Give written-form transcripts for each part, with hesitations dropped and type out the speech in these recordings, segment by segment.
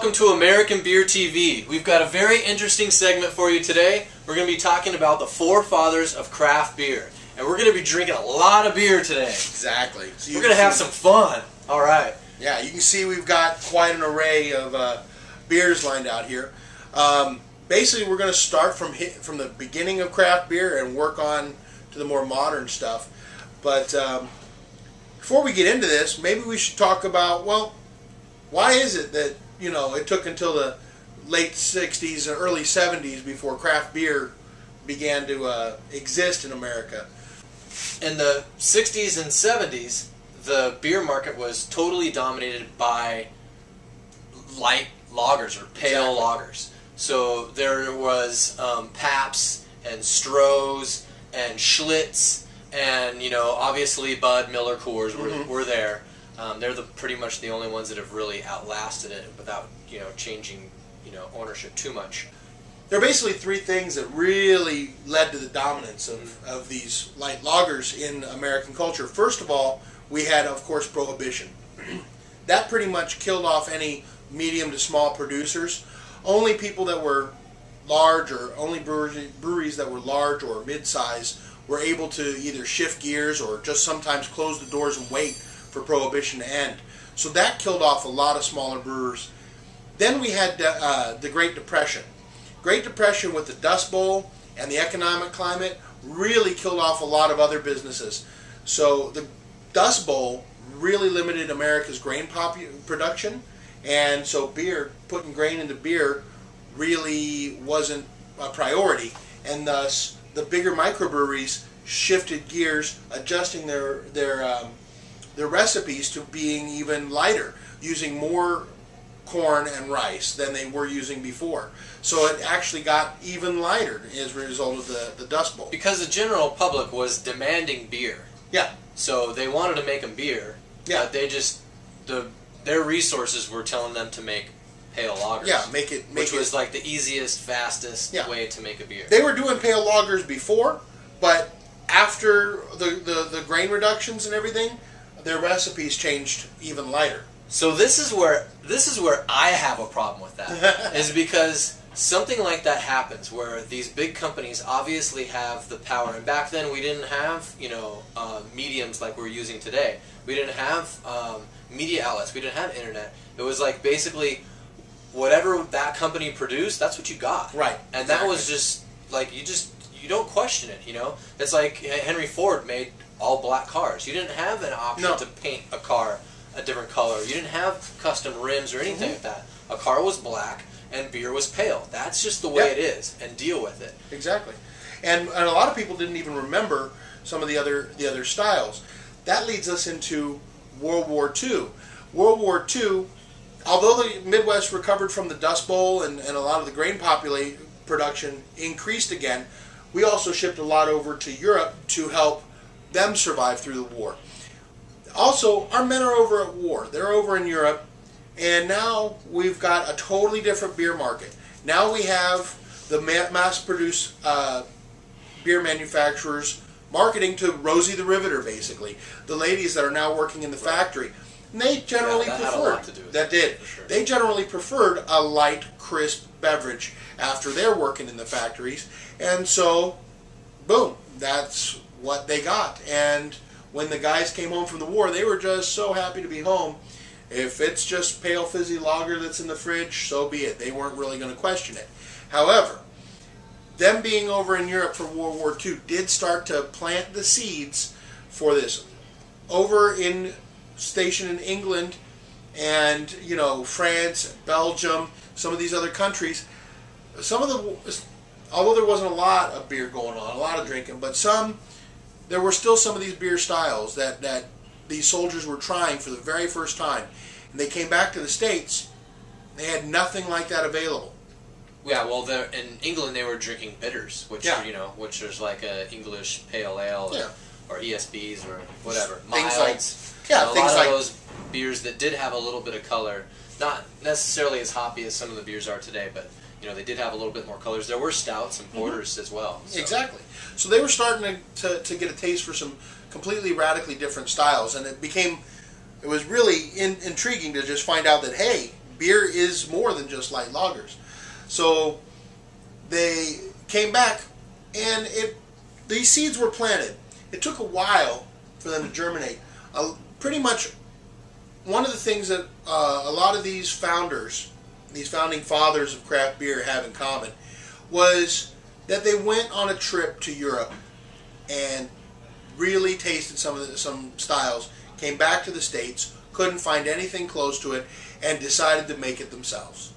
welcome to American Beer TV. We've got a very interesting segment for you today. We're going to be talking about the forefathers of craft beer. And we're going to be drinking a lot of beer today. Exactly. So we're going to have some fun. All right. Yeah, you can see we've got quite an array of beers lined out here. Basically, we're going to start from the beginning of craft beer and work on to the more modern stuff. But before we get into this, maybe we should talk about, well, why is it that, you know, it took until the late 60s and early 70s before craft beer began to exist in America? In the 60s and 70s, the beer market was totally dominated by light lagers or pale lagers. So there was Pabst and Stroh's and Schlitz and, you know, obviously Bud, Miller, Coors were there. They're pretty much the only ones that have really outlasted it without, you know, changing, you know, ownership too much. There are basically three things that really led to the dominance of these light lagers in American culture. First of all, we had, of course, Prohibition. That pretty much killed off any medium to small producers. Only people that were large, or only breweries that were large or mid-size, were able to either shift gears or just sometimes close the doors and wait for Prohibition to end. So that killed off a lot of smaller brewers. Then we had the Great Depression. Great Depression with the Dust Bowl and the economic climate really killed off a lot of other businesses. So the Dust Bowl really limited America's grain production, and so beer, putting grain into beer, really wasn't a priority, and thus the bigger microbreweries shifted gears, adjusting their recipes to being even lighter, using more corn and rice than they were using before. So it actually got even lighter as a result of the Dust Bowl. Because the general public was demanding beer. Yeah. So they wanted to make them beer. Yeah. But they just, their resources were telling them to make pale lagers. Yeah, which was like the easiest, fastest way to make a beer. They were doing pale lagers before, but after the grain reductions and everything, their recipes changed even lighter. So this is where I have a problem with that, is because something like that happens where these big companies obviously have the power, and back then we didn't have, you know, mediums like we're using today. We didn't have media outlets. We didn't have internet. It was like basically whatever that company produced, that's what you got. Right. And that was just like you don't question it. You know, it's like Henry Ford made all black cars. You didn't have an option to paint a car a different color. You didn't have custom rims or anything like that. A car was black and beer was pale. That's just the way it is, and deal with it. Exactly. And a lot of people didn't even remember some of the other styles. That leads us into World War II. World War II, although the Midwest recovered from the Dust Bowl and a lot of the grain production increased again, we also shipped a lot over to Europe to help them survive through the war. Also, our men are over at war. They're over in Europe, and now we've got a totally different beer market. Now we have the mass-produced beer manufacturers marketing to Rosie the Riveter, basically. The ladies that are now working in the factory. And they generally preferred, they generally preferred a light, crisp beverage after they're working in the factories. And so, boom, that's what they got. And when the guys came home from the war, they were just so happy to be home. If it's just pale fizzy lager that's in the fridge, so be it. They weren't really going to question it. However, them being over in Europe for World War II did start to plant the seeds for this. Over in stationed in England and, you know, France, Belgium, some of these other countries, although there wasn't a lot of beer going on, a lot of drinking, but there were still some of these beer styles that these soldiers were trying for the very first time. And they came back to the States, they had nothing like that available. Yeah, well, in England they were drinking bitters, which you know, which is like a English pale ale or ESBs or whatever. Milds. A lot of those beers that did have a little bit of color, not necessarily as hoppy as some of the beers are today, but you know, they did have a little bit more colors. There were stouts and porters as well. So. Exactly. So they were starting to get a taste for some completely radically different styles, and it was really intriguing to just find out that, hey, beer is more than just light lagers. So they came back, and these seeds were planted. It took a while for them to germinate. Pretty much one of the things that a lot of these founders, these founding fathers of craft beer have in common was that they went on a trip to Europe and really tasted some styles, came back to the States, couldn't find anything close to it, and decided to make it themselves.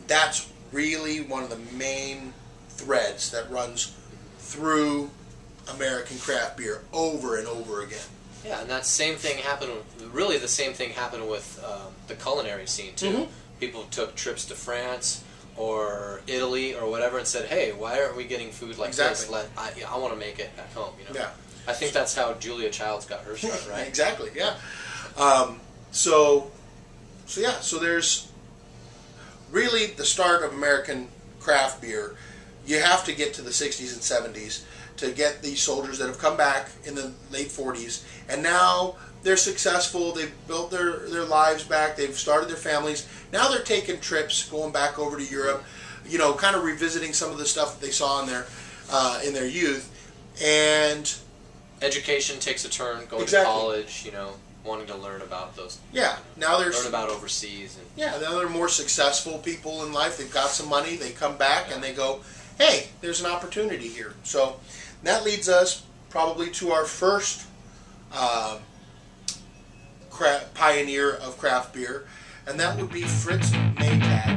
That's really one of the main threads that runs through American craft beer over and over again. Yeah, and that same thing happened. Really, the same thing happened with the culinary scene too. Mm-hmm. People took trips to France or Italy or whatever and said, "Hey, why aren't we getting food like this? I want to make it at home." You know. Yeah. I think that's how Julia Childs got her start, right? Exactly. Yeah. So there's really the start of American craft beer. You have to get to the 60s and 70s to get these soldiers that have come back in the late 40s, and now they're successful. They've built their lives back. They've started their families. Now they're taking trips, going back over to Europe, you know, kind of revisiting some of the stuff that they saw in their youth. And education takes a turn, going Exactly. to college, you know, wanting to learn about those. yeah, now they're Learn about overseas. And yeah, now they're more successful people in life. They've got some money. They come back and they go, hey, there's an opportunity here. So that leads us probably to our first pioneer of craft beer, and that would be Fritz Maytag.